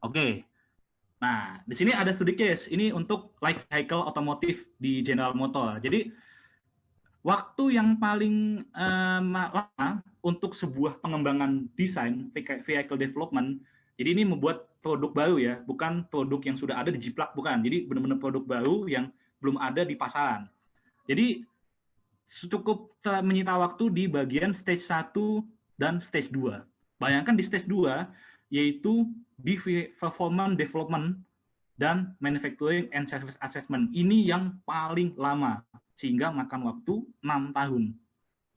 Oke. Nah, di sini ada studi case. Ini untuk light vehicle otomotif di General Motor. Jadi, waktu yang paling lama untuk sebuah pengembangan desain vehicle development, jadi ini membuat produk baru ya, bukan produk yang sudah ada dijiplak, bukan. Jadi benar-benar produk baru yang belum ada di pasaran. Jadi cukup menyita waktu di bagian stage 1 dan stage 2. Bayangkan di stage 2, yaitu di performance development dan manufacturing and service assessment. Ini yang paling lama, sehingga makan waktu 6 tahun.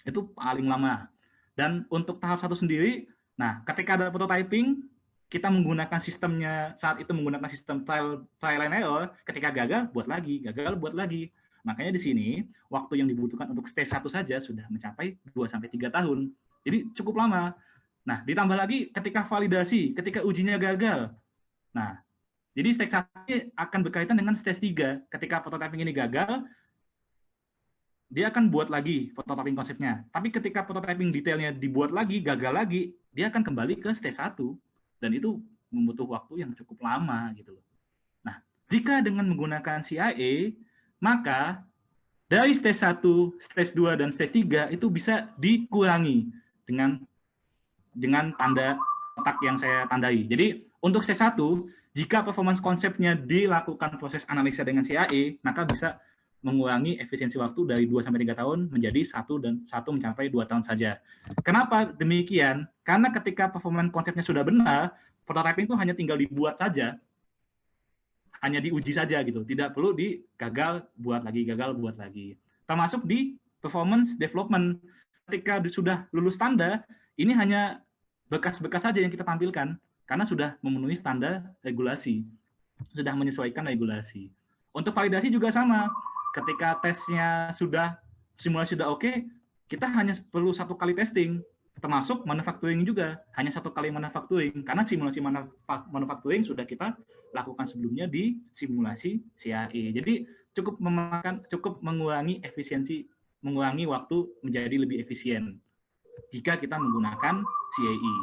Itu paling lama. Dan untuk tahap 1 sendiri, nah ketika ada prototyping, kita menggunakan sistemnya, saat itu menggunakan sistem trial and error, ketika gagal, buat lagi, gagal, buat lagi. Makanya di sini, waktu yang dibutuhkan untuk stage 1 saja sudah mencapai 2-3 tahun. Jadi cukup lama. Nah, ditambah lagi ketika validasi, ketika ujinya gagal. Nah, jadi stage 1 akan berkaitan dengan stage 3. Ketika prototyping ini gagal, dia akan buat lagi prototyping konsepnya. Tapi ketika prototyping detailnya dibuat lagi, gagal lagi, dia akan kembali ke stage 1. Dan itu membutuhkan waktu yang cukup lama gitu loh. Nah, jika dengan menggunakan CIA, maka dari stage 1, stage 2, dan stage 3 itu bisa dikurangi dengan tanda kotak yang saya tandai. Jadi, untuk stage 1, jika performance konsepnya dilakukan proses analisa dengan CIA, maka bisa mengurangi efisiensi waktu dari 2-3 tahun menjadi 1 mencapai 2 tahun saja. Kenapa demikian? Karena ketika performance konsepnya sudah benar, prototyping itu hanya tinggal dibuat saja, hanya diuji saja gitu, tidak perlu gagal buat lagi. Termasuk di performance development, ketika sudah lulus standar, ini hanya bekas-bekas saja yang kita tampilkan karena sudah memenuhi standar regulasi, sudah menyesuaikan regulasi. Untuk validasi juga sama, ketika tesnya sudah, simulasi sudah oke, kita hanya perlu 1 kali testing, termasuk manufacturing juga, hanya 1 kali manufacturing, karena simulasi manufacturing sudah kita lakukan sebelumnya di simulasi CAE. Jadi cukup mengurangi efisiensi, mengurangi waktu menjadi lebih efisien jika kita menggunakan CAE.